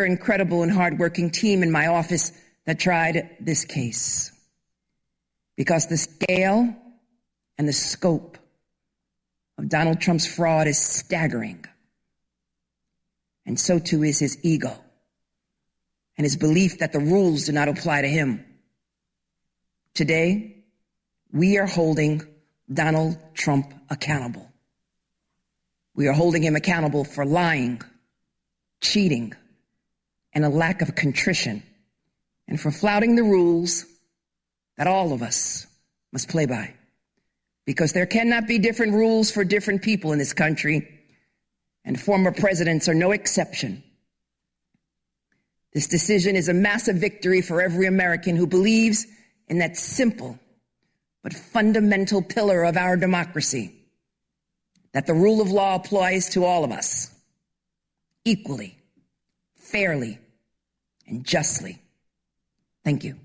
incredible and hardworking team in my office that tried this case. Because the scale and the scope of Donald Trump's fraud is staggering. And so too is his ego and his belief that the rules do not apply to him. Today, we are holding Donald Trump accountable. We are holding him accountable for lying, cheating, and a lack of contrition, and for flouting the rules that all of us must play by. Because there cannot be different rules for different people in this country, and former presidents are no exception. This decision is a massive victory for every American who believes in that simple but fundamental pillar of our democracy, that the rule of law applies to all of us, equally, fairly, and justly. Thank you.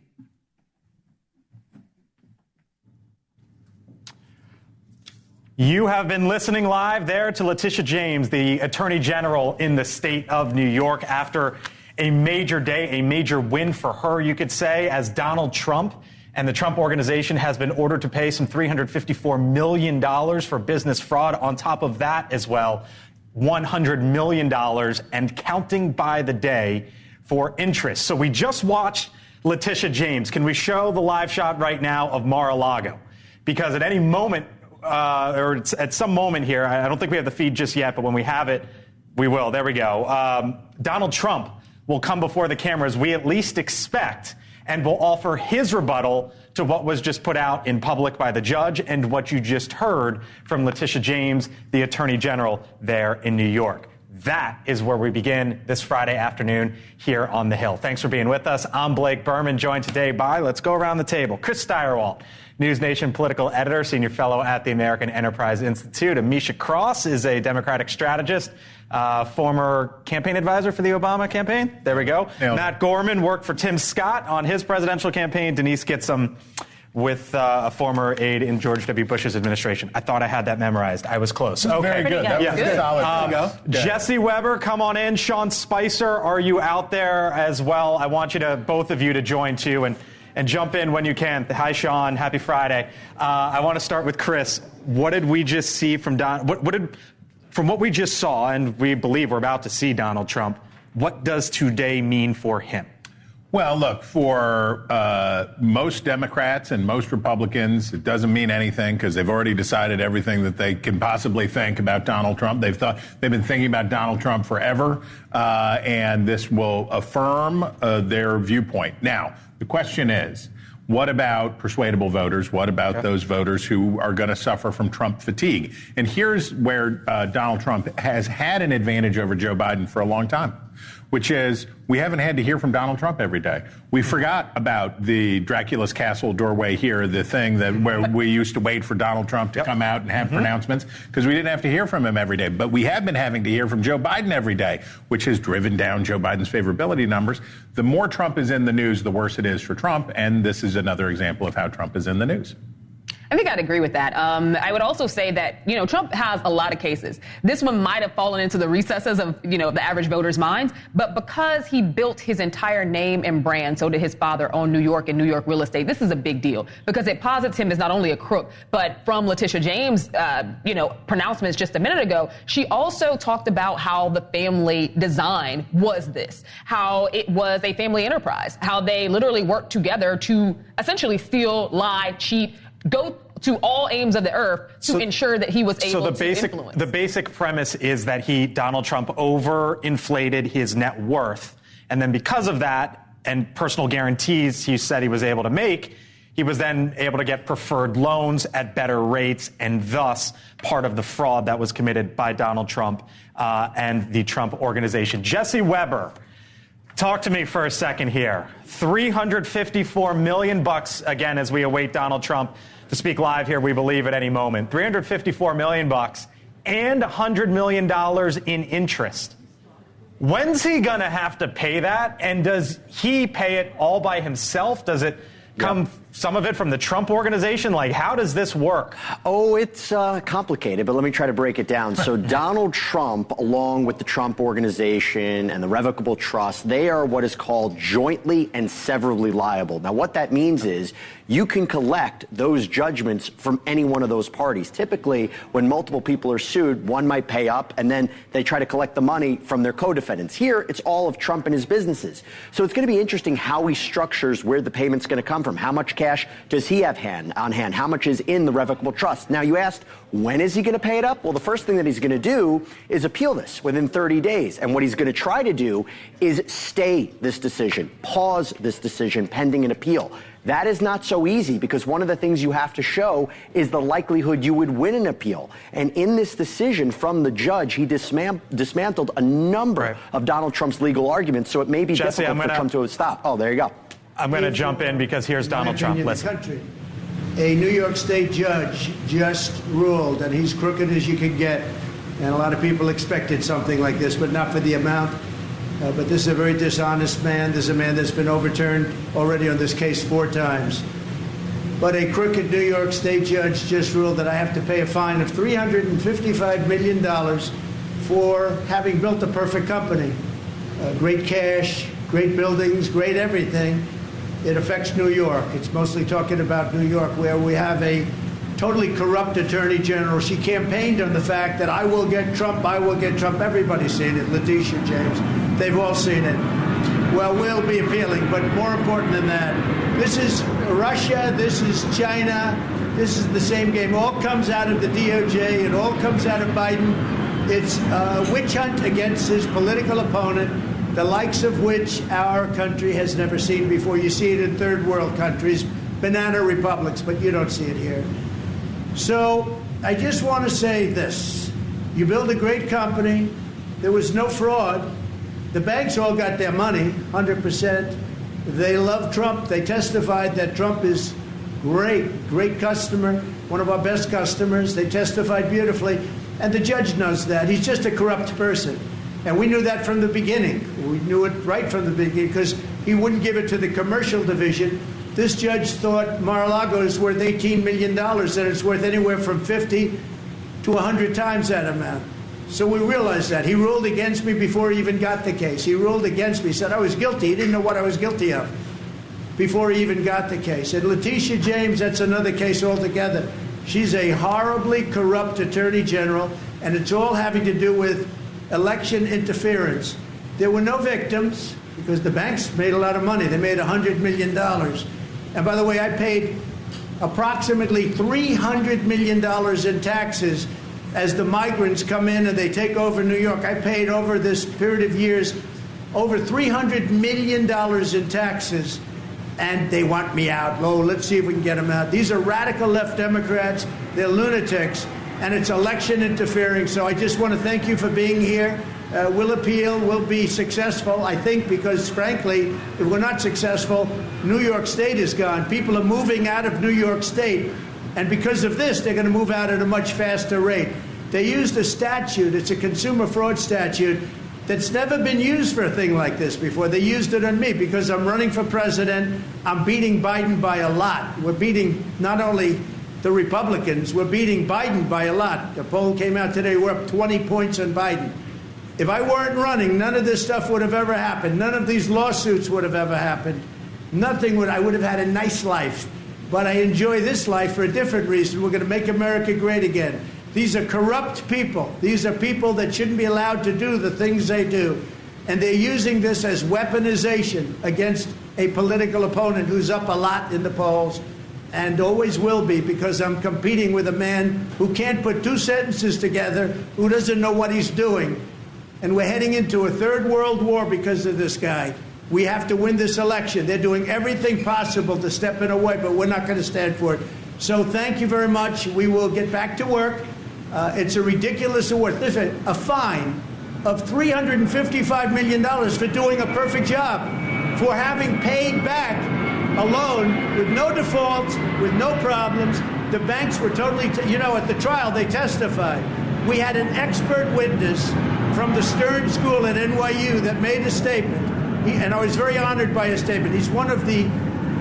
You have been listening live there to Letitia James, the Attorney General in the state of New York, after a major day, a major win for her, you could say, as Donald Trump and the Trump Organization has been ordered to pay some $354 million for business fraud. On top of that as well, $100 million and counting by the day for interest. So we just watched Letitia James. Can we show the live shot right now of Mar-a-Lago? Because at any moment, or at some moment here, I don't think we have the feed just yet, but when we have it, we will. There we go. Donald Trump will come before the cameras, we at least expect, and will offer his rebuttal to what was just put out in public by the judge and what you just heard from Letitia James, the Attorney General there in New York. That is where we begin this Friday afternoon here on the Hill. Thanks for being with us. I'm Blake Berman, joined today by, let's go around the table, Chris Steyerwalt, NewsNation political editor, senior fellow at the American Enterprise Institute. Amisha Cross is a Democratic strategist, former campaign advisor for the Obama campaign. There we go. Matt Gorman worked for Tim Scott on his presidential campaign. Denise Gitsham with a former aide in George W. Bush's administration. I thought I had that memorized. I was close. Okay. Very good. That was good. Solid. Jesse Weber, come on in. Sean Spicer, are you out there as well? I want you to, both of you, to join too and jump in when you can. Hi, Sean. Happy Friday. I want to start with Chris. What did we just see from from what we just saw, and we believe we're about to see Donald Trump, what does today mean for him? Well, look, for most Democrats and most Republicans, it doesn't mean anything because they've already decided everything that they can possibly think about Donald Trump. They've been thinking about Donald Trump forever, and this will affirm their viewpoint. Now, the question is, what about persuadable voters? What about those voters who are going to suffer from Trump fatigue? And here's where Donald Trump has had an advantage over Joe Biden for a long time, which is we haven't had to hear from Donald Trump every day. We forgot about the Dracula's Castle doorway here, the thing that where we used to wait for Donald Trump to come out and have pronouncements, because we didn't have to hear from him every day. But we have been having to hear from Joe Biden every day, which has driven down Joe Biden's favorability numbers. The more Trump is in the news, the worse it is for Trump. And this is another example of how Trump is in the news. I think I'd agree with that. I would also say that, Trump has a lot of cases. This one might have fallen into the recesses of, the average voter's minds. But because he built his entire name and brand, so did his father, on New York and New York real estate, this is a big deal because it posits him as not only a crook, but from Letitia James, pronouncements just a minute ago, she also talked about how the family design was this, how it was a family enterprise, how they literally worked together to essentially steal, lie, cheat, go to all aims of the earth to ensure that he was able to influence. The basic premise is that Donald Trump overinflated his net worth. And then because of that and personal guarantees he said he was able to make, he was then able to get preferred loans at better rates, and thus part of the fraud that was committed by Donald Trump and the Trump Organization. Jesse Weber, talk to me for a second here. $354 million, again, as we await Donald Trump to speak live here, we believe, at any moment. $354 million and $100 million in interest. When's he going to have to pay that? And does he pay it all by himself? Does it come some of it from the Trump organization? Like, how does this work? Oh, it's complicated, but let me try to break it down. So Donald Trump, along with the Trump organization and the revocable trust, they are what is called jointly and severally liable. Now, what that means is you can collect those judgments from any one of those parties. Typically, when multiple people are sued, one might pay up, and then they try to collect the money from their co-defendants. Here, it's all of Trump and his businesses. So it's going to be interesting how he structures where the payment's going to come from. How much cash does he have on hand? How much is in the revocable trust? Now, you asked, when is he going to pay it up? Well, the first thing that he's going to do is appeal this within 30 days. And what he's going to try to do is stay this decision, pause this decision pending an appeal. That is not so easy because one of the things you have to show is the likelihood you would win an appeal. And in this decision from the judge, he dismantled a number of Donald Trump's legal arguments, so it may be difficult for Trump to stop. Oh, there you go. I'm going to jump in because here's Donald Trump. Listen. A New York State judge just ruled, and he's crooked as you can get, and a lot of people expected something like this, but not for the amount. But this is a very dishonest man. This is a man that's been overturned already on this case 4 times. But a crooked New York State judge just ruled that I have to pay a fine of $355 million for having built a perfect company. Great cash, great buildings, great everything. It affects New York. It's mostly talking about New York, where we have a totally corrupt attorney general. She campaigned on the fact that I will get Trump, I will get Trump. Everybody's seen it. Letitia James. They've all seen it. Well, we'll be appealing, but more important than that, this is Russia, this is China, this is the same game. All comes out of the DOJ, it all comes out of Biden. It's a witch hunt against his political opponent, the likes of which our country has never seen before. You see it in third world countries, banana republics, but you don't see it here. So I just want to say this. You build a great company. There was no fraud. The banks all got their money, 100%. They love Trump. They testified that Trump is great customer, one of our best customers. They testified beautifully. And the judge knows that. He's just a corrupt person. And we knew that from the beginning. We knew it right from the beginning because he wouldn't give it to the commercial division. This judge thought Mar-a-Lago is worth $18 million, and it's worth anywhere from 50 to 100 times that amount. So we realized that. He ruled against me before he even got the case. He ruled against me. He said I was guilty. He didn't know what I was guilty of before he even got the case. And Letitia James, that's another case altogether. She's a horribly corrupt attorney general, and it's all having to do with election interference. There were no victims because the banks made a lot of money. They made $100 million. And by the way, I paid approximately $300 million in taxes as the migrants come in and they take over New York. I paid over this period of years over $300 million in taxes, and they want me out. Oh, let's see if we can get them out. These are radical left Democrats. They're lunatics, and it's election interfering. So I just want to thank you for being here. We'll appeal. We'll be successful, I think, because, frankly, if we're not successful, New York State is gone. People are moving out of New York State. And because of this, they're going to move out at a much faster rate. They used a statute. It's a consumer fraud statute that's never been used for a thing like this before. They used it on me because I'm running for president. I'm beating Biden by a lot. We're beating not only the Republicans, we're beating Biden by a lot. The poll came out today. We're up 20 points on Biden. If I weren't running, none of this stuff would have ever happened. None of these lawsuits would have ever happened. Nothing would. I would have had a nice life. But I enjoy this life for a different reason. We're going to make America great again. These are corrupt people. These are people that shouldn't be allowed to do the things they do. And they're using this as weaponization against a political opponent who's up a lot in the polls and always will be, because I'm competing with a man who can't put 2 sentences together, who doesn't know what he's doing. And we're heading into a third world war because of this guy. We have to win this election. They're doing everything possible to step in our way, but we're not going to stand for it. So thank you very much. We will get back to work. It's a ridiculous award. Listen, a fine of $355 million for doing a perfect job, for having paid back a loan with no defaults, with no problems. The banks were totally, at the trial they testified. We had an expert witness from the Stern School at NYU that made a statement. And I was very honored by his statement. He's one of the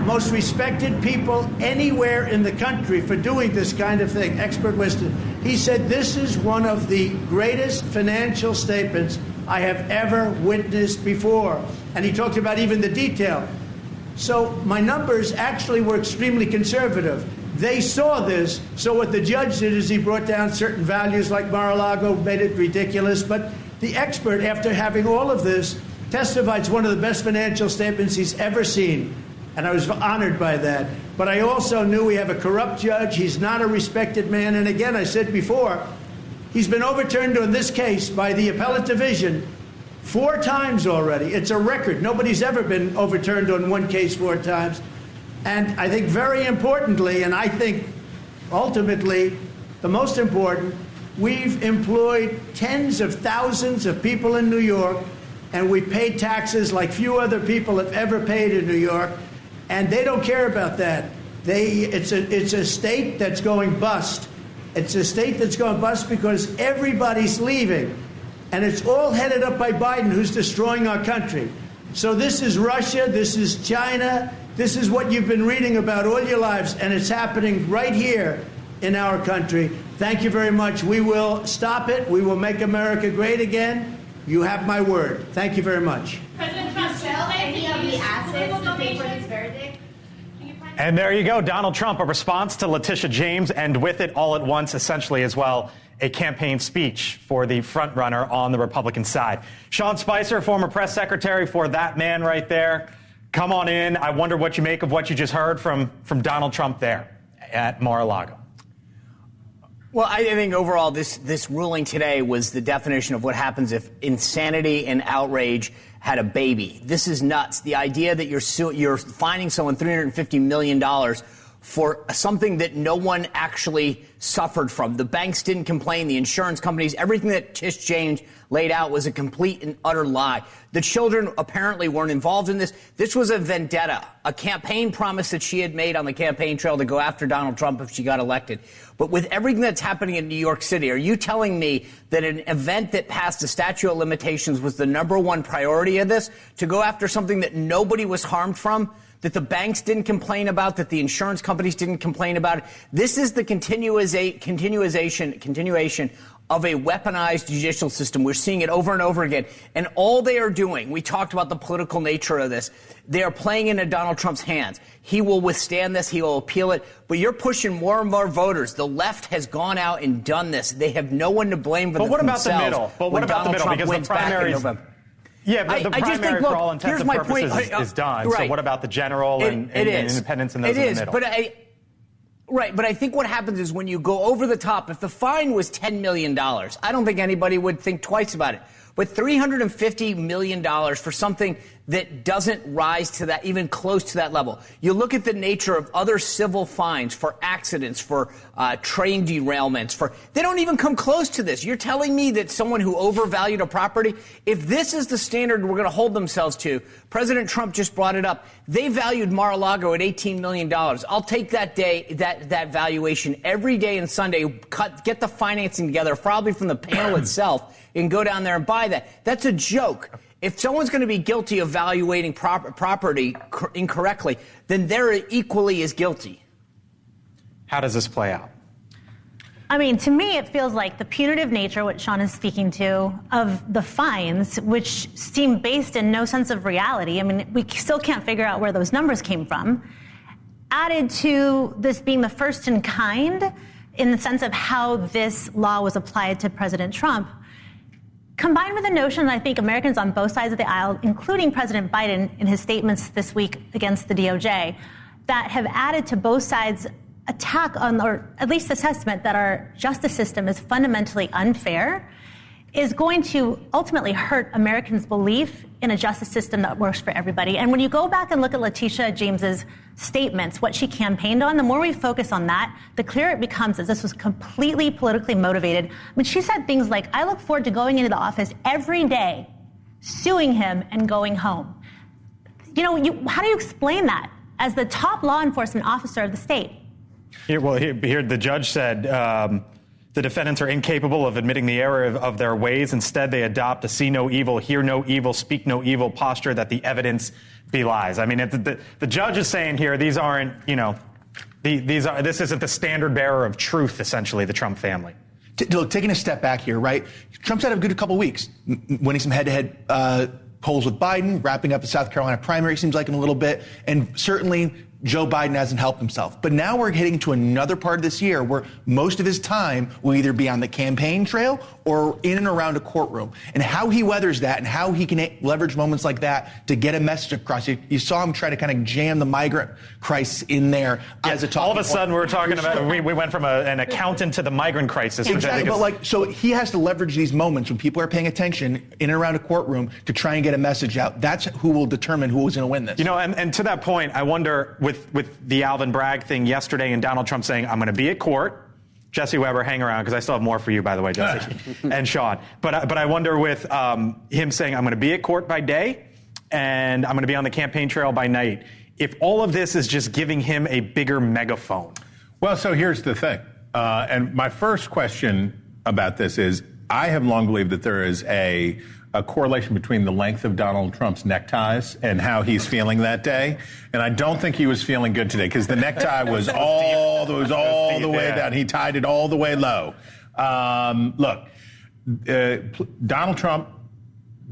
most respected people anywhere in the country for doing this kind of thing, expert wisdom. He said, this is one of the greatest financial statements I have ever witnessed before. And he talked about even the detail. So my numbers actually were extremely conservative. They saw this. So what the judge did is he brought down certain values like Mar-a-Lago, made it ridiculous. But the expert, after having all of this, testified it's one of the best financial statements he's ever seen. And I was honored by that. But I also knew we have a corrupt judge. He's not a respected man. And again, I said before, he's been overturned on this case by the appellate division 4 times already. It's a record. Nobody's ever been overturned on one case 4 times. And I think very importantly, and I think ultimately the most important, we've employed tens of thousands of people in New York, and we paid taxes like few other people have ever paid in New York, and they don't care about that. It's a state that's going bust. It's a state that's going bust because everybody's leaving, and it's all headed up by Biden, who's destroying our country. So this is Russia, this is China, this is what you've been reading about all your lives, and it's happening right here in our country. Thank you very much. We will stop it. We will make America great again. You have my word. Thank you very much. President Trump, sell any of the assets to pay for this verdict? And there you go, Donald Trump, a response to Letitia James, and with it all at once, essentially as well, a campaign speech for the frontrunner on the Republican side. Sean Spicer, former press secretary for that man right there. Come on in. I wonder what you make of what you just heard from Donald Trump there at Mar-a-Lago. Well, I think overall this ruling today was the definition of what happens if insanity and outrage had a baby. This is nuts. The idea that you're fining someone $350 million for something that no one actually suffered from. The banks didn't complain. The insurance companies, everything that Tish James laid out was a complete and utter lie. The children apparently weren't involved in this. This was a vendetta, a campaign promise that she had made on the campaign trail to go after Donald Trump if she got elected. But with everything that's happening in New York City, are you telling me that an event that passed the statute of limitations was the #1 priority of this, to go after something that nobody was harmed from? That the banks didn't complain about, that the insurance companies didn't complain about. This is the continuation of a weaponized judicial system. We're seeing it over and over again. And all they are doing, we talked about the political nature of this, they are playing into Donald Trump's hands. He will withstand this. He will appeal it. But you're pushing more and more voters. The left has gone out and done this. They have no one to blame for this themselves. But what about the middle? But what about the middle? Because the primaries... Yeah, but the primary, for all intents and purposes, is done. Right. So what about the general and independents and those in the middle? But I think what happens is when you go over the top, if the fine was $10 million, I don't think anybody would think twice about it. But $350 million for something that doesn't rise to that, even close to that level. You look at the nature of other civil fines for accidents, for train derailments, they don't even come close to this. You're telling me that someone who overvalued a property, if this is the standard we're going to hold themselves to, President Trump just brought it up. They valued Mar-a-Lago at $18 million. I'll take that valuation every day and Sunday, get the financing together, probably from the panel itself, and go down there and buy that. That's a joke. If someone's going to be guilty of valuating property incorrectly, then they're equally as guilty. How does this play out? I mean, to me, it feels like the punitive nature, what Sean is speaking to, of the fines, which seem based in no sense of reality. I mean, we still can't figure out where those numbers came from. Added to this being the first in kind in the sense of how this law was applied to President Trump, combined with the notion that I think Americans on both sides of the aisle, including President Biden in his statements this week against the DOJ, that have added to both sides' attack on, or at least this assessment that our justice system is fundamentally unfair, is going to ultimately hurt Americans' belief in a justice system that works for everybody. And when you go back and look at Letitia James's statements, what she campaigned on, the more we focus on that, the clearer it becomes that this was completely politically motivated. I mean, she said things like, I look forward to going into the office every day, suing him and going home. You know, how do you explain that as the top law enforcement officer of the state? Here the judge said The defendants are incapable of admitting the error of their ways. Instead, they adopt a see no evil, hear no evil, speak no evil posture that the evidence belies. I mean, the judge is saying here, these aren't, this isn't the standard bearer of truth, essentially, the Trump family. Look, taking a step back here, right? Trump's had a good couple weeks, winning some head-to-head polls with Biden, wrapping up the South Carolina primary, seems like in a little bit, and certainly Joe Biden hasn't helped himself. But now we're heading to another part of this year where most of his time will either be on the campaign trail or in and around a courtroom. And how he weathers that and how he can leverage moments like that to get a message across. You saw him try to kind of jam the migrant crisis in there as a talking all of a sudden, we're talking about, we went from an accountant to the migrant crisis. Exactly, but so he has to leverage these moments when people are paying attention in and around a courtroom to try and get a message out. That's who will determine who is going to win this. And to that point, I wonder with the Alvin Bragg thing yesterday and Donald Trump saying, I'm going to be at court. Jesse Weber, hang around, because I still have more for you, by the way, Jesse, and Sean. But I wonder with him saying, I'm going to be at court by day and I'm going to be on the campaign trail by night, if all of this is just giving him a bigger megaphone. Well, so here's the thing. And my first question about this is, I have long believed that there is a correlation between the length of Donald Trump's neckties and how he's feeling that day. And I don't think he was feeling good today because the necktie was all the way down. He tied it all the way low. Look, Donald Trump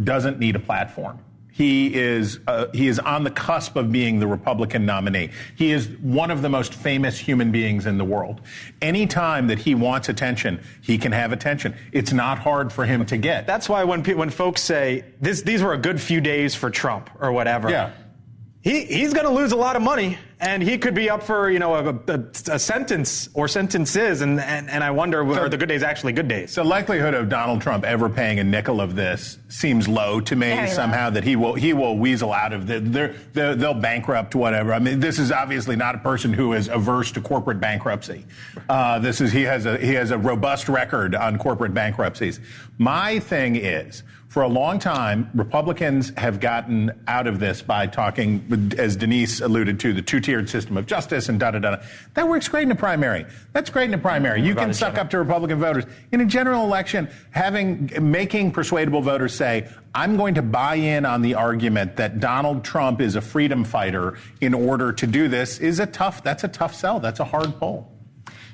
doesn't need a platform. He is on the cusp of being the Republican nominee. He is one of the most famous human beings in the world. Anytime that he wants attention, he can have attention. It's not hard for him to get. That's why when folks say these were a good few days for Trump or whatever, yeah. He's going to lose a lot of money, and he could be up for a sentence or sentences, and I wonder, are the good days actually good days? The likelihood of Donald Trump ever paying a nickel of this seems low to me. Somehow that he will weasel out of they'll bankrupt whatever. I mean, this is obviously not a person who is averse to corporate bankruptcy. He has a robust record on corporate bankruptcies. My thing is, for a long time, Republicans have gotten out of this by talking, as Denise alluded to, the two-tiered system of justice and da-da-da. That works great in a primary. That's great in a primary. You can suck up to Republican voters. In a general election, making persuadable voters say, I'm going to buy in on the argument that Donald Trump is a freedom fighter in order to do this that's a tough sell. That's a hard poll.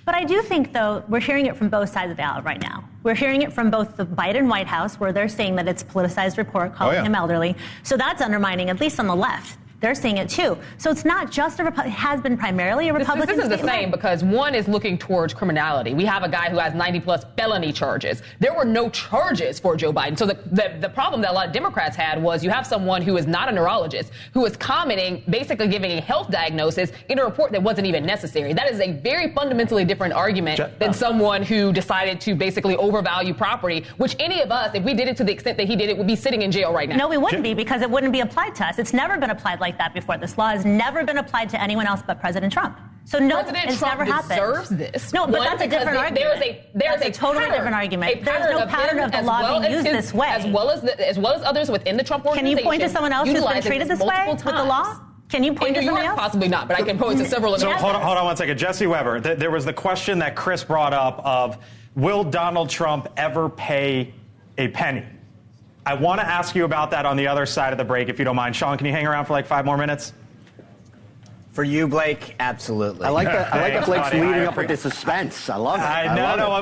But I do think, though, we're hearing it from both sides of the aisle right now. We're hearing it from both the Biden White House, where they're saying that it's a politicized report calling him elderly. So that's undermining, at least on the left. They're seeing it too. So it's not just it has been primarily a Republican. This is the same because one is looking towards criminality. We have a guy who has 90+ felony charges. There were no charges for Joe Biden. So the problem that a lot of Democrats had was you have someone who is not a neurologist, who is commenting, basically giving a health diagnosis in a report that wasn't even necessary. That is a very fundamentally different argument than someone who decided to basically overvalue property, which any of us, if we did it to the extent that he did it, would be sitting in jail right now. No, we wouldn't be, because it wouldn't be applied to us. It's never been applied like that before. This law has never been applied to anyone else but President Trump. So no, it's never happened. Deserves this. No, but that's a different argument. There's a totally different argument. There's no pattern of the law being used this way. As well as others within the Trump organization. Can you point to someone else who's been treated this way with the law? Can you point to someone else? Possibly not, but I can point to several. So hold on one second. Jesse Weber, there was the question that Chris brought up of, will Donald Trump ever pay a penny? I want to ask you about that on the other side of the break, if you don't mind. Sean, can you hang around for like 5 more minutes? For you, Blake, absolutely. I like that Blake's leading up with the suspense. I love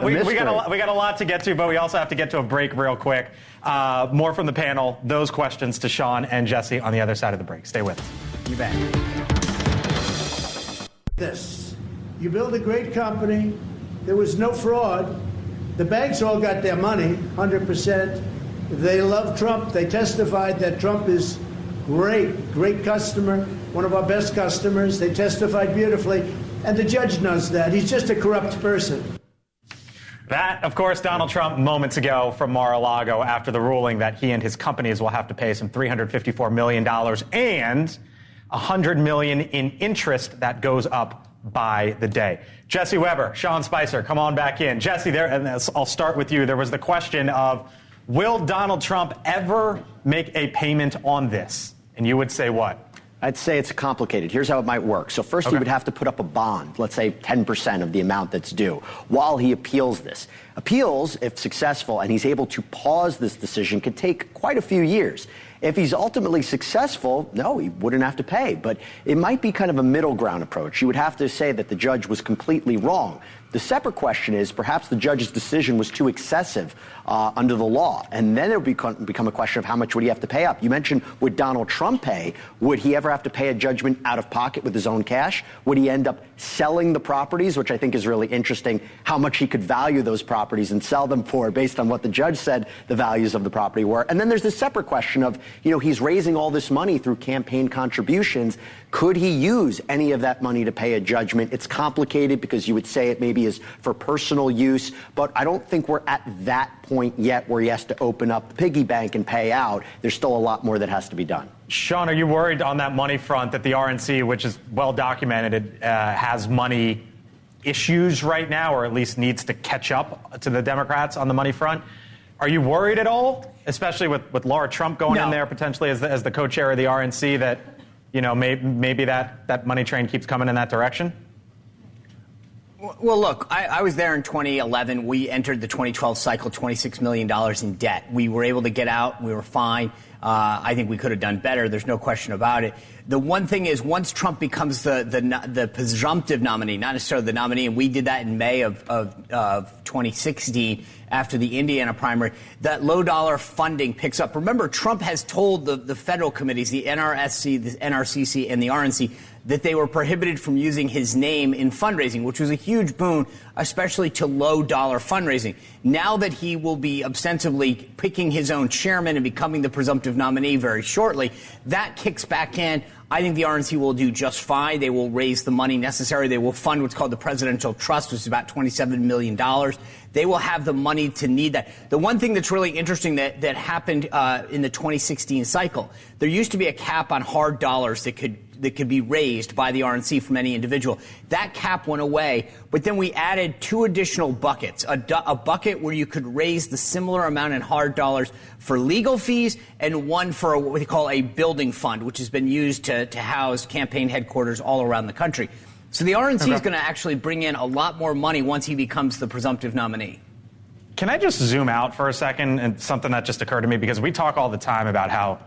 it. We got a lot to get to, but we also have to get to a break real quick. More from the panel. Those questions to Sean and Jesse on the other side of the break. Stay with us. You bet. You build a great company. There was no fraud. The banks all got their money, 100%. They love Trump. They testified that Trump is great customer, one of our best customers. They testified beautifully, and the judge knows that. He's just a corrupt person. That, of course, Donald Trump moments ago from Mar-a-Lago after the ruling that he and his companies will have to pay some $354 million and $100 million in interest that goes up by the day. Jesse Weber, Sean Spicer, come on back in. Jesse, and I'll start with you. There was the question of, will Donald Trump ever make a payment on this? And you would say what? I'd say it's complicated. Here's how it might work. So first, he would have to put up a bond, let's say 10% of the amount that's due, while he appeals this. Appeals, if successful, and he's able to pause this decision, could take quite a few years. If he's ultimately successful, no, he wouldn't have to pay. But it might be kind of a middle ground approach. You would have to say that the judge was completely wrong. The separate question is perhaps the judge's decision was too excessive under the law. And then it would become a question of how much would he have to pay up. You mentioned, would Donald Trump pay? Would he ever have to pay a judgment out of pocket with his own cash? Would he end up selling the properties, which I think is really interesting, how much he could value those properties and sell them for based on what the judge said the values of the property were? And then there's this separate question of, he's raising all this money through campaign contributions. Could he use any of that money to pay a judgment? It's complicated because you would say it maybe is for personal use, but I don't think we're at that point yet where he has to open up the piggy bank and pay out. There's still a lot more that has to be done. Sean, are you worried on that money front that the RNC, which is well documented, has money issues right now, or at least needs to catch up to the Democrats on the money front? Are you worried at all, especially with Laura Trump going in there potentially as the co-chair of the RNC, that maybe that money train keeps coming in that direction? Well, look, I was there in 2011. We entered the 2012 cycle $26 million in debt. We were able to get out. We were fine. I think we could have done better. There's no question about it. The one thing is, once Trump becomes the presumptive nominee, not necessarily the nominee, and we did that in May of 2016 after the Indiana primary, that low dollar funding picks up. Remember, Trump has told the federal committees, the NRSC, the NRCC, and the RNC, that they were prohibited from using his name in fundraising, which was a huge boon, especially to low-dollar fundraising. Now that he will be ostensibly picking his own chairman and becoming the presumptive nominee very shortly, that kicks back in. I think the RNC will do just fine. They will raise the money necessary. They will fund what's called the Presidential Trust, which is about $27 million. They will have the money to need that. The one thing that's really interesting that happened in the 2016 cycle, there used to be a cap on hard dollars that could be raised by the RNC from any individual. That cap went away, but then we added two additional buckets, a bucket where you could raise the similar amount in hard dollars for legal fees, and one for what we call a building fund, which has been used to house campaign headquarters all around the country. So the RNC is going to actually bring in a lot more money once he becomes the presumptive nominee. Can I just zoom out for a second, and something that just occurred to me, because we talk all the time about how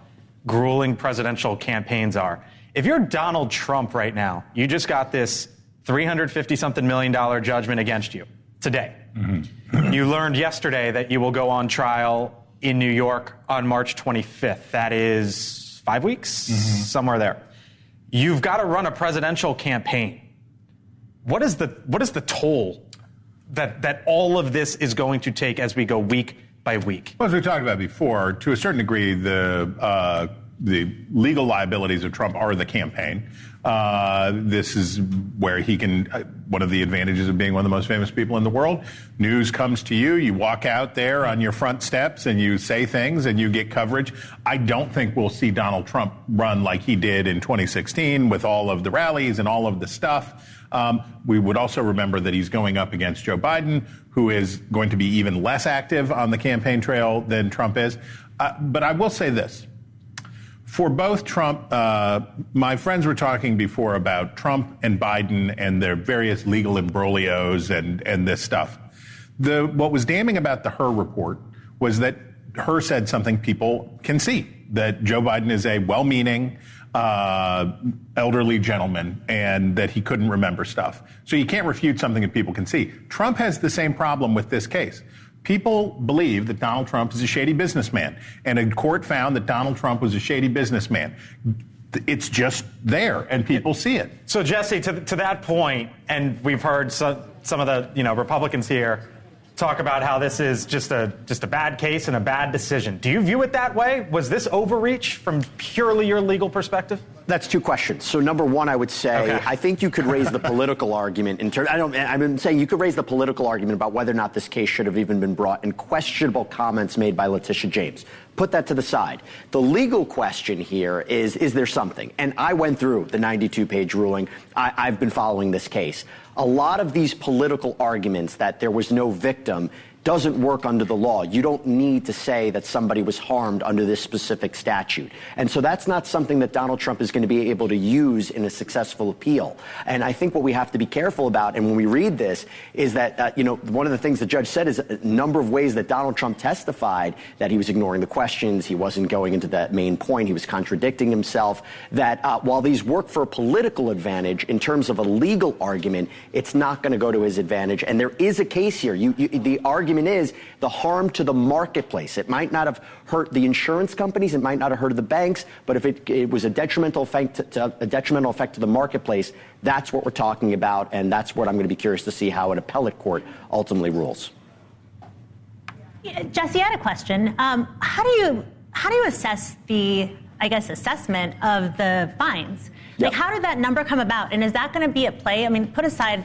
grueling presidential campaigns are. If you're Donald Trump right now, you just got this $350-something million judgment against you today. Mm-hmm. You learned yesterday that you will go on trial in New York on March 25th. That is 5 weeks, somewhere there. You've got to run a presidential campaign. What is the toll that all of this is going to take as we go week by week? Well, as we talked about before, to a certain degree, the legal liabilities of Trump are the campaign. This is where he can, one of the advantages of being one of the most famous people in the world. News comes to you, you walk out there on your front steps and you say things and you get coverage. I don't think we'll see Donald Trump run like he did in 2016 with all of the rallies and all of the stuff. We would also remember that he's going up against Joe Biden, who is going to be even less active on the campaign trail than Trump is. But I will say this. For both Trump, my friends were talking before about Trump and Biden and their various legal imbroglios and this stuff. What was damning about the Hur report was that Hur said something people can see, that Joe Biden is a well-meaning, elderly gentleman and that he couldn't remember stuff. So you can't refute something that people can see. Trump has the same problem with this case. People believe that Donald Trump is a shady businessman, and a court found that Donald Trump was a shady businessman. It's just there, and people see it. So, Jesse, to that point, and we've heard some of the Republicans here talk about how this is just a bad case and a bad decision. Do you view it that way? Was this overreach from purely your legal perspective? That's two questions. So number one, I would say, I think you could raise the political argument in terms. I've been saying you could raise the political argument about whether or not this case should have even been brought, and questionable comments made by Letitia James. Put that to the side. The legal question here is there something? And I went through the 92-page ruling. I've been following this case. A lot of these political arguments that there was no victim doesn't work under the law. You don't need to say that somebody was harmed under this specific statute. And so that's not something that Donald Trump is going to be able to use in a successful appeal. And I think what we have to be careful about, and when we read this, is that, one of the things the judge said is a number of ways that Donald Trump testified that he was ignoring the questions, he wasn't going into that main point, he was contradicting himself, that while these work for a political advantage, in terms of a legal argument, it's not going to go to his advantage. And there is a case here. The argument is the harm to the marketplace. It might not have hurt the insurance companies, it might not have hurt the banks, but if it was a detrimental effect to the marketplace, that's what we're talking about, and that's what I'm going to be curious to see how an appellate court ultimately rules. Yeah, Jesse, I had a question. How do you assess the, assessment of the fines? Yep. Like, how did that number come about, and is that going to be at play? I mean, put aside,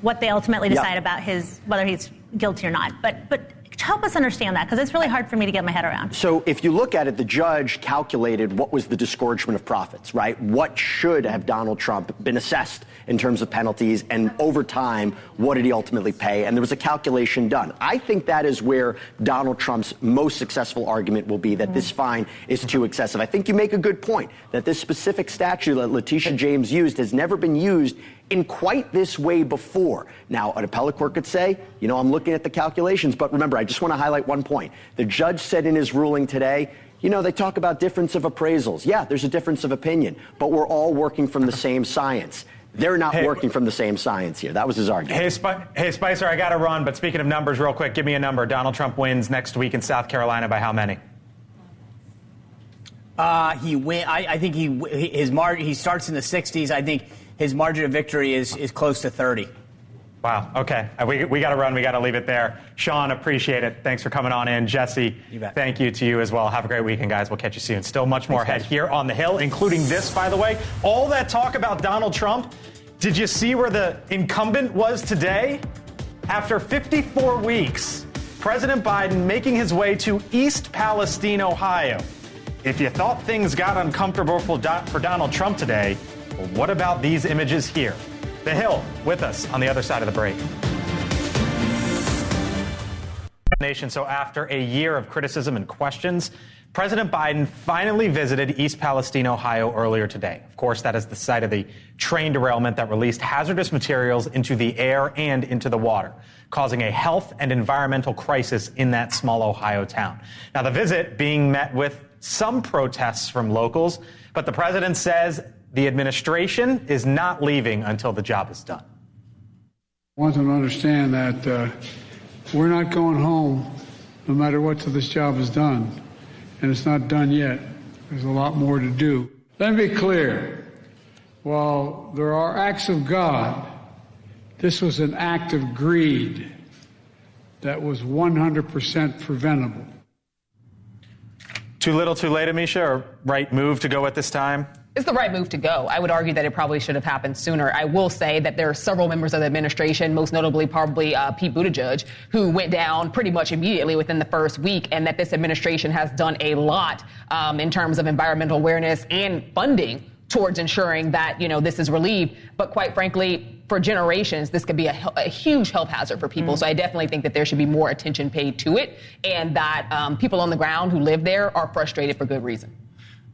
what they ultimately decide about whether he's guilty or not, but help us understand that, because it's really hard for me to get my head around. So if you look at it, the judge calculated what was the disgorgement of profits, right? What should have Donald Trump been assessed in terms of penalties, and over time, what did he ultimately pay? And there was a calculation done. I think that is where Donald Trump's most successful argument will be, that this fine is too excessive. I think you make a good point that this specific statute that Letitia James used has never been used in quite this way before. Now, an appellate court could say, I'm looking at the calculations, but remember, I just want to highlight one point. The judge said in his ruling today, they talk about difference of appraisals. Yeah, there's a difference of opinion, but we're all working from the same science. They're not working from the same science here. That was his argument. Hey, Spicer, I got to run, but speaking of numbers real quick, give me a number. Donald Trump wins next week in South Carolina by how many? I think he starts in the 60s. I think his margin of victory is close to 30. Wow. Okay. We got to run. We got to leave it there. Sean, appreciate it. Thanks for coming on in. Jesse, thank you to you as well. Have a great weekend, guys. We'll catch you soon. Still much more ahead here on the Hill, including this, by the way. All that talk about Donald Trump. Did you see where the incumbent was today? After 54 weeks, President Biden making his way to East Palestine, Ohio. If you thought things got uncomfortable for Donald Trump today, well, what about these images here? The Hill with us on the other side of the break. Nation. So after a year of criticism and questions, President Biden finally visited East Palestine, Ohio earlier today. Of course, that is the site of the train derailment that released hazardous materials into the air and into the water, causing a health and environmental crisis in that small Ohio town. Now, the visit being met with some protests from locals, but the president says the administration is not leaving until the job is done. I want them to understand that we're not going home no matter what till this job is done. And it's not done yet. There's a lot more to do. Let me be clear. While there are acts of God, this was an act of greed that was 100% preventable. Too little, too late, Amisha, or right move to go at this time? It's the right move to go. I would argue that it probably should have happened sooner. I will say that there are several members of the administration, most notably probably Pete Buttigieg, who went down pretty much immediately within the first week, and that this administration has done a lot in terms of environmental awareness and funding towards ensuring that, this is relieved. But quite frankly, for generations, this could be a huge health hazard for people. So I definitely think that there should be more attention paid to it, and that people on the ground who live there are frustrated for good reason.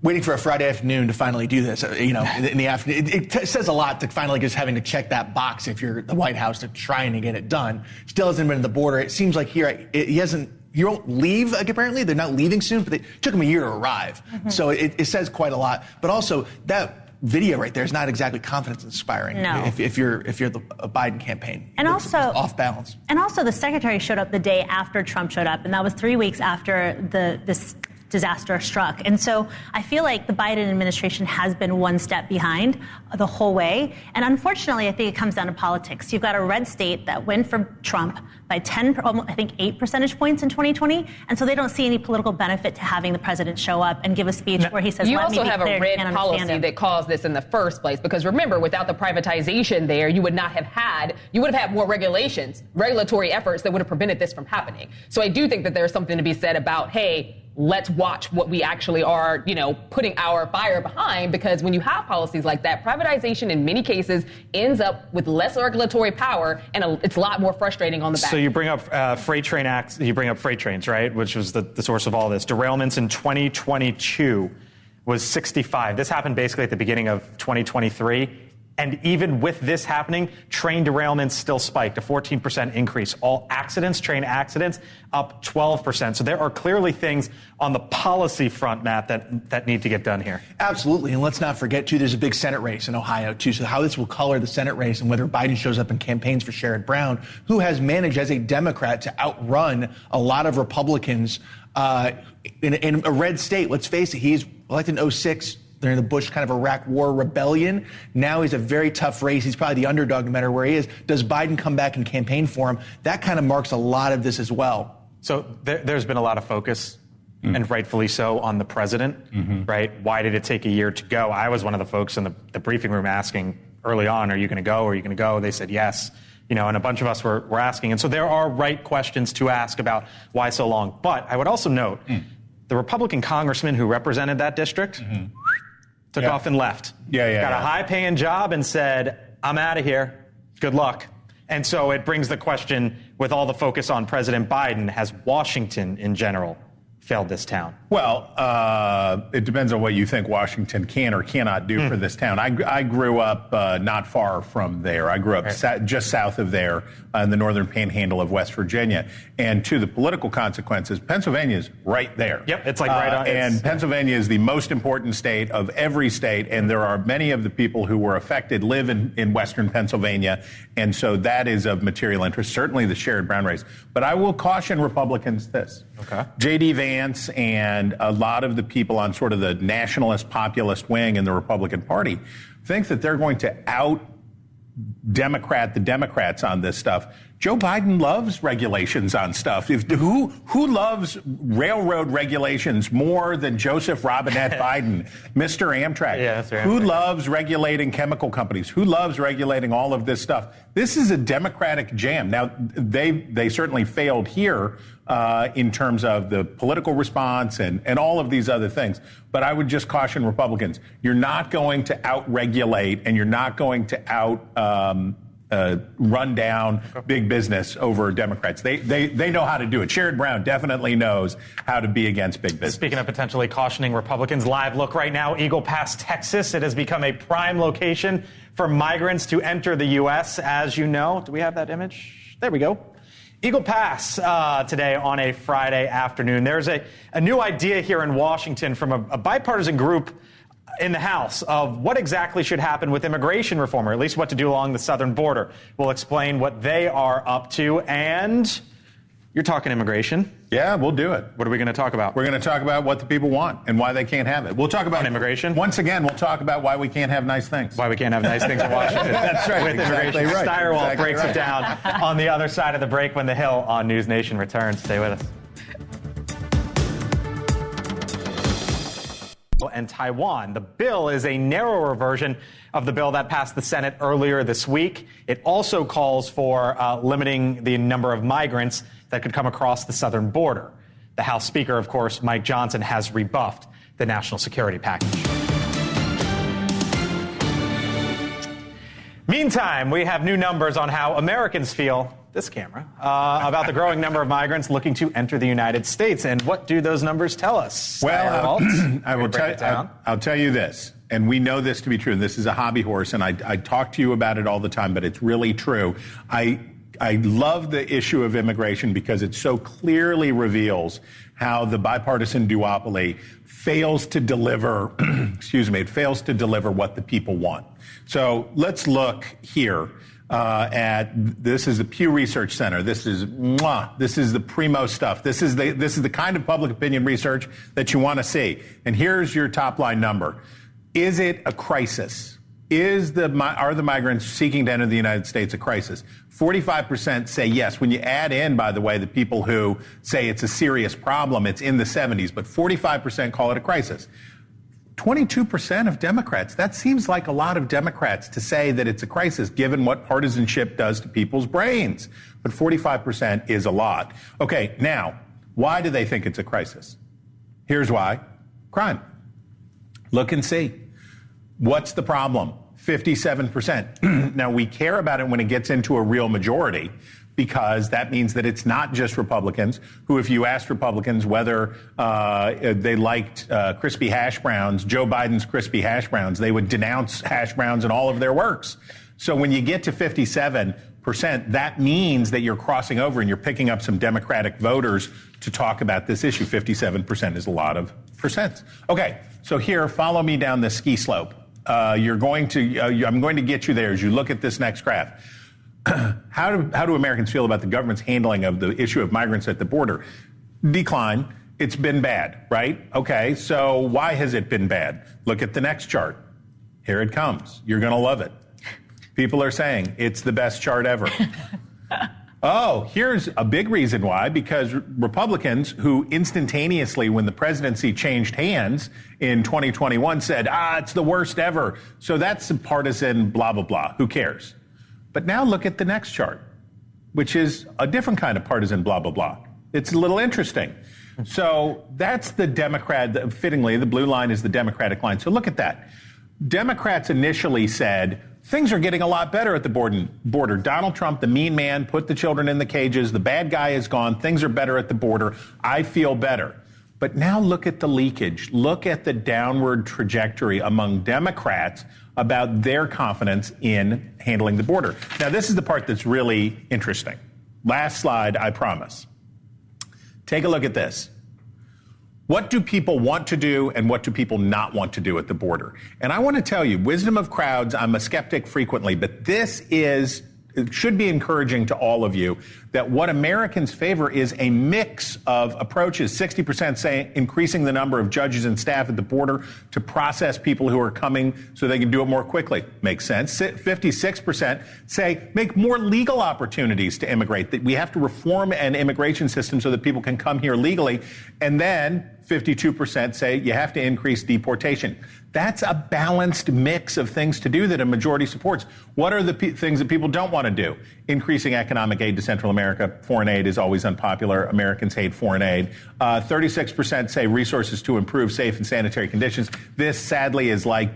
Waiting for a Friday afternoon to finally do this, in the afternoon. It says a lot to finally just having to check that box if you're the White House to trying to get it done. Still hasn't been at the border. It seems like here he hasn't. You don't leave, apparently. They're not leaving soon, but it took him a year to arrive. Mm-hmm. So it says quite a lot. But also, that video right there is not exactly confidence-inspiring. No. If you're the Biden campaign. And also off balance. And also, the secretary showed up the day after Trump showed up, and that was 3 weeks after this disaster struck. And so I feel like the Biden administration has been one step behind the whole way. And unfortunately, I think it comes down to politics. You've got a red state that went for Trump by 8 percentage points in 2020. And so they don't see any political benefit to having the president show up and give a speech where he says, you let me also be have clear, a red policy that caused this in the first place. Because remember, without the privatization there, you would have had more regulatory efforts that would have prevented this from happening. So I do think that there's something to be said about, hey, let's watch what we actually are, putting our fire behind, because when you have policies like that, privatization in many cases ends up with less regulatory power, and it's a lot more frustrating on the back. So you bring up freight trains, right, which was the source of all this. Derailments in 2022 was 65. This happened basically at the beginning of 2023. And even with this happening, train derailments still spiked, a 14% increase. All accidents, train accidents, up 12%. So there are clearly things on the policy front, Matt, that need to get done here. Absolutely. And let's not forget, too, there's a big Senate race in Ohio, too. So how this will color the Senate race and whether Biden shows up in campaigns for Sherrod Brown, who has managed as a Democrat to outrun a lot of Republicans in a red state. Let's face it, he's elected in 2006. During the Bush kind of Iraq war rebellion. Now he's a very tough race. He's probably the underdog no matter where he is. Does Biden come back and campaign for him? That kind of marks a lot of this as well. So there's been a lot of focus, and rightfully so, on the president, right? Why did it take a year to go? I was one of the folks in the briefing room asking early on, are you going to go? Are you going to go? They said yes. And a bunch of us were asking. And so there are right questions to ask about why so long. But I would also note the Republican congressman who represented that district took off and left. Got a high-paying job and said, I'm out of here. Good luck. And so it brings the question, with all the focus on President Biden, has Washington in general failed this town? Well, it depends on what you think Washington can or cannot do for this town. I grew up not far from there. I grew up just south of there in the northern panhandle of West Virginia. And to the political consequences, Pennsylvania is right there. Yep, it's like right on. And Pennsylvania is the most important state of every state. And there are many of the people who were affected live in western Pennsylvania. And so that is of material interest, certainly the Sherrod Brown race. But I will caution Republicans this. Okay. J.D. Vance and a lot of the people on sort of the nationalist populist wing in the Republican Party think that they're going to out-Democrat the Democrats on this stuff. Joe Biden loves regulations on stuff. Who loves railroad regulations more than Joseph Robinette Biden, Mr. Amtrak? Yeah, Mr. Amtrak. Who loves regulating chemical companies? Who loves regulating all of this stuff? This is a Democratic jam. Now, they certainly failed here in terms of the political response and all of these other things. But I would just caution Republicans. You're not going to out-regulate and you're not going to run down big business over Democrats. They know how to do it. Sherrod Brown definitely knows how to be against big business. Speaking of potentially cautioning Republicans, live look right now, Eagle Pass, Texas. It has become a prime location for migrants to enter the U.S., as you know. Do we have that image? There we go. Eagle Pass today on a Friday afternoon. There's a new idea here in Washington from a bipartisan group in the House of what exactly should happen with immigration reform, or at least what to do along the southern border. We'll explain what they are up to. And you're talking immigration. Yeah, we'll do it. What are we going to talk about? We're going to talk about what the people want and why they can't have it. We'll talk about immigration. Once again, we'll talk about why we can't have nice things. Why we can't have nice things in Washington. That's right. With exactly immigration. Right. Steyerwalt exactly breaks right. it down on the other side of the break when The Hill on NewsNation returns. Stay with us. And Taiwan. The bill is a narrower version of the bill that passed the Senate earlier this week. It also calls for limiting the number of migrants that could come across the southern border. The House Speaker, of course, Mike Johnson, has rebuffed the national security package. Meantime, we have new numbers on how Americans feel, this camera, about the growing number of migrants looking to enter the United States. And what do those numbers tell us? Well, I'll tell you this, and we know this to be true. This is a hobby horse, and I talk to you about it all the time, but it's really true. I love the issue of immigration because it so clearly reveals how the bipartisan duopoly fails to deliver, it fails to deliver what the people want. So let's look here at, this is the Pew Research Center. This is the primo stuff. This is the kind of public opinion research that you want to see. And here's your top line number. Is it a crisis? Are the migrants seeking to enter the United States a crisis? 45% say yes. When you add in, by the way, the people who say it's a serious problem, it's in the 70s, but 45% call it a crisis. 22% of Democrats, that seems like a lot of Democrats to say that it's a crisis, given what partisanship does to people's brains. But 45% is a lot. Okay, now, why do they think it's a crisis? Here's why. Crime. Look and see. What's the problem? 57%. Now, we care about it when it gets into a real majority, because that means that it's not just Republicans who, if you asked Republicans whether they liked crispy hash browns, Joe Biden's crispy hash browns, they would denounce hash browns in all of their works. So when you get to 57%, that means that you're crossing over and you're picking up some Democratic voters to talk about this issue. 57% is a lot of percents. Okay, so here, follow me down this ski slope. I'm going to get you there as you look at this next graph. How do Americans feel about the government's handling of the issue of migrants at the border? Decline. It's been bad, right? Okay, so why has it been bad? Look at the next chart. Here it comes. You're going to love it. People are saying it's the best chart ever. Oh, here's a big reason why, because Republicans who instantaneously, when the presidency changed hands in 2021, said, it's the worst ever. So that's some partisan blah, blah, blah. Who cares? But now look at the next chart, which is a different kind of partisan blah, blah, blah. It's a little interesting. So that's the Democrat, fittingly, the blue line is the Democratic line. So look at that. Democrats initially said, things are getting a lot better at the border. Donald Trump, the mean man, put the children in the cages. The bad guy is gone. Things are better at the border. I feel better. But now look at the leakage. Look at the downward trajectory among Democrats about their confidence in handling the border. Now, this is the part that's really interesting. Last slide, I promise. Take a look at this. What do people want to do and what do people not want to do at the border? And I want to tell you, wisdom of crowds, I'm a skeptic frequently, but it should be encouraging to all of you that what Americans favor is a mix of approaches. 60% say increasing the number of judges and staff at the border to process people who are coming so they can do it more quickly. Makes sense. 56% say make more legal opportunities to immigrate, that we have to reform an immigration system so that people can come here legally. And then 52% say you have to increase deportation. That's a balanced mix of things to do that a majority supports. What are the things that people don't want to do? Increasing economic aid to Central America. Foreign aid is always unpopular. Americans hate foreign aid. 36% say resources to improve safe and sanitary conditions. This, sadly, is like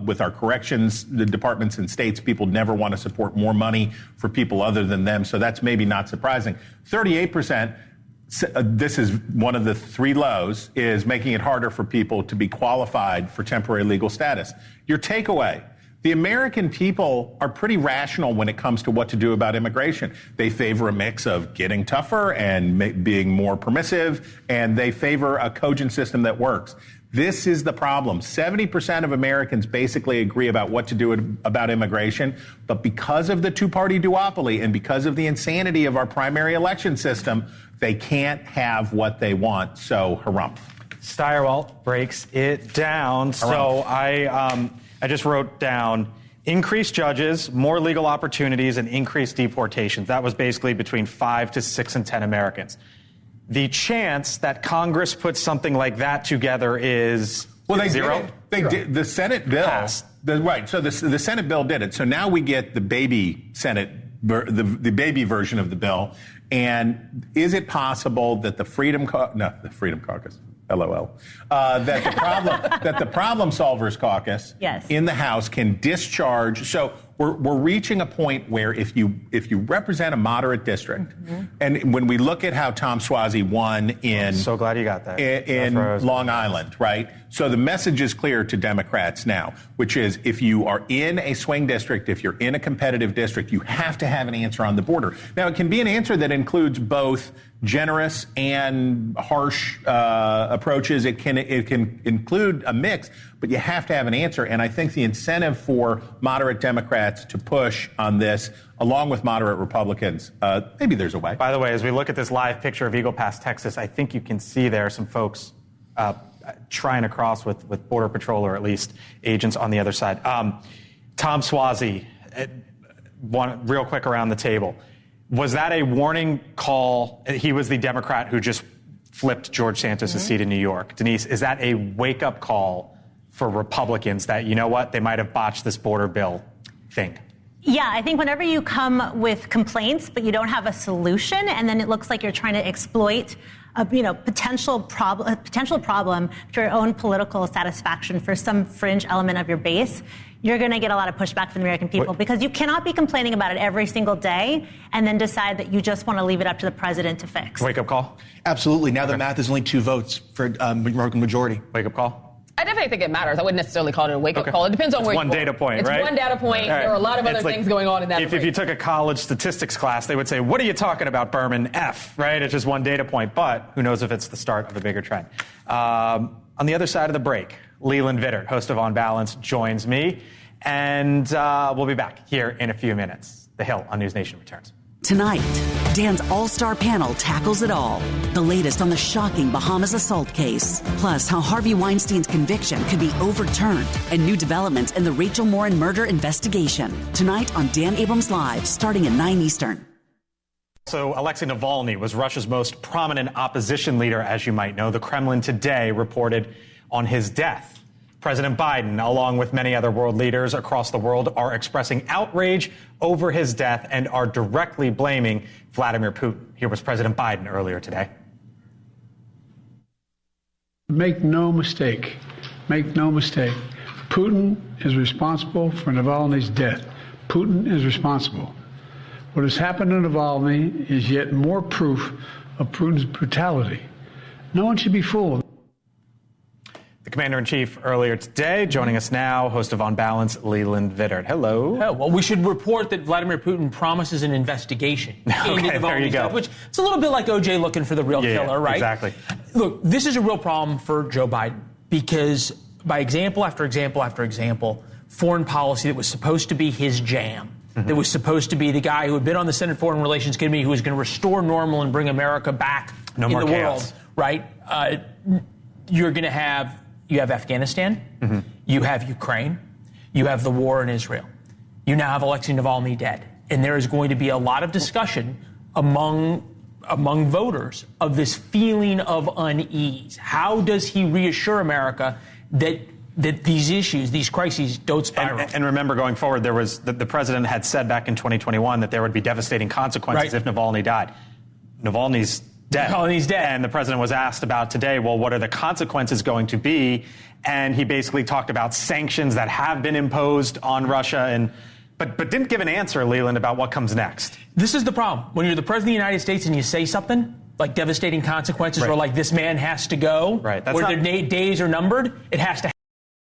with our corrections the departments and states. People never want to support more money for people other than them, so that's maybe not surprising. 38%. This is one of the three lows, is making it harder for people to be qualified for temporary legal status. Your takeaway: the American people are pretty rational when it comes to what to do about immigration. They favor a mix of getting tougher and being more permissive, and they favor a cogent system that works. This is the problem. 70% of Americans basically agree about what to do about immigration, but because of the two-party duopoly and because of the insanity of our primary election system, they can't have what they want. So, harumph. Steyerwalt breaks it down. So I just wrote down increased judges, more legal opportunities, and increased deportations. That was basically between 5 to 6 in 10 Americans. The chance that Congress puts something like that together is zero. They did. The Senate bill passed. Right. So the Senate bill did it. So now we get the baby Senate, the baby version of the bill. And is it possible that the Freedom Caucus, LOL, that the Problem Solvers Caucus in the House can discharge? So we're reaching a point where if you represent a moderate district, and when we look at how Tom Suozzi won in, so glad you got that, in Long Island, right? So the message is clear to Democrats now, which is if you are in a swing district, if you're in a competitive district, you have to have an answer on the border. Now, it can be an answer that includes both generous and harsh approaches. It can include a mix, but you have to have an answer. And I think the incentive for moderate Democrats to push on this, along with moderate Republicans, maybe there's a way. By the way, as we look at this live picture of Eagle Pass, Texas, I think you can see there some folks trying to cross with Border Patrol, or at least agents on the other side. Tom Suozzi, real quick around the table. Was that a warning call? He was the Democrat who just flipped George Santos' seat in New York. Denise, is that a wake-up call for Republicans that, you know what, they might have botched this border bill thing? Yeah, I think whenever you come with complaints, but you don't have a solution, and then it looks like you're trying to exploit potential problem to your own political satisfaction for some fringe element of your base, you're going to get a lot of pushback from the American people because you cannot be complaining about it every single day and then decide that you just want to leave it up to the president to fix. Wake-up call? Absolutely. Now the math is only 2 votes for Republican majority. Wake-up call? I definitely think it matters. I wouldn't necessarily call it a wake-up call. It depends on where one data point, right? It's one data point. Right. There are a lot of other things going on in that. If you took a college statistics class, they would say, what are you talking about, Berman? F, right? It's just one data point. But who knows if it's the start of a bigger trend. On the other side of the break, Leland Vittert, host of On Balance, joins me. And we'll be back here in a few minutes. The Hill on NewsNation returns. Tonight, Dan's all-star panel tackles it all. The latest on the shocking Bahamas assault case. Plus, how Harvey Weinstein's conviction could be overturned. And new developments in the Rachel Morin murder investigation. Tonight on Dan Abrams Live, starting at 9 Eastern. So Alexei Navalny was Russia's most prominent opposition leader, as you might know. The Kremlin today reported on his death. President Biden, along with many other world leaders across the world, are expressing outrage over his death and are directly blaming Vladimir Putin. Here was President Biden earlier today. Make no mistake. Putin is responsible for Navalny's death. Putin is responsible. What has happened to Navalny is yet more proof of Putin's brutality. No one should be fooled. The commander-in-chief earlier today, joining us now, host of On Balance, Leland Vittert. Hello. Oh, well, we should report that Vladimir Putin promises an investigation into there you go. Death, which it's a little bit like O.J. looking for the real killer, right? Exactly. Look, this is a real problem for Joe Biden because by example after example after example, foreign policy that was supposed to be his jam, that was supposed to be the guy who had been on the Senate Foreign Relations Committee who was going to restore normal and bring America back in the world, right? You're going to have... You have Afghanistan, you have Ukraine, you have the war in Israel. You now have Alexei Navalny dead. And there is going to be a lot of discussion among voters of this feeling of unease. How does he reassure America that these issues, these crises, don't spiral? And remember, going forward, there was the president had said back in 2021 that there would be devastating consequences if Navalny died. Navalny's dead. Navalny's dead. And the president was asked about today, well, what are the consequences going to be? And he basically talked about sanctions that have been imposed on Russia, but didn't give an answer, Leland, about what comes next. This is the problem. When you're the president of the United States and you say something like devastating consequences or like this man has to go, right. where their days are numbered, it has to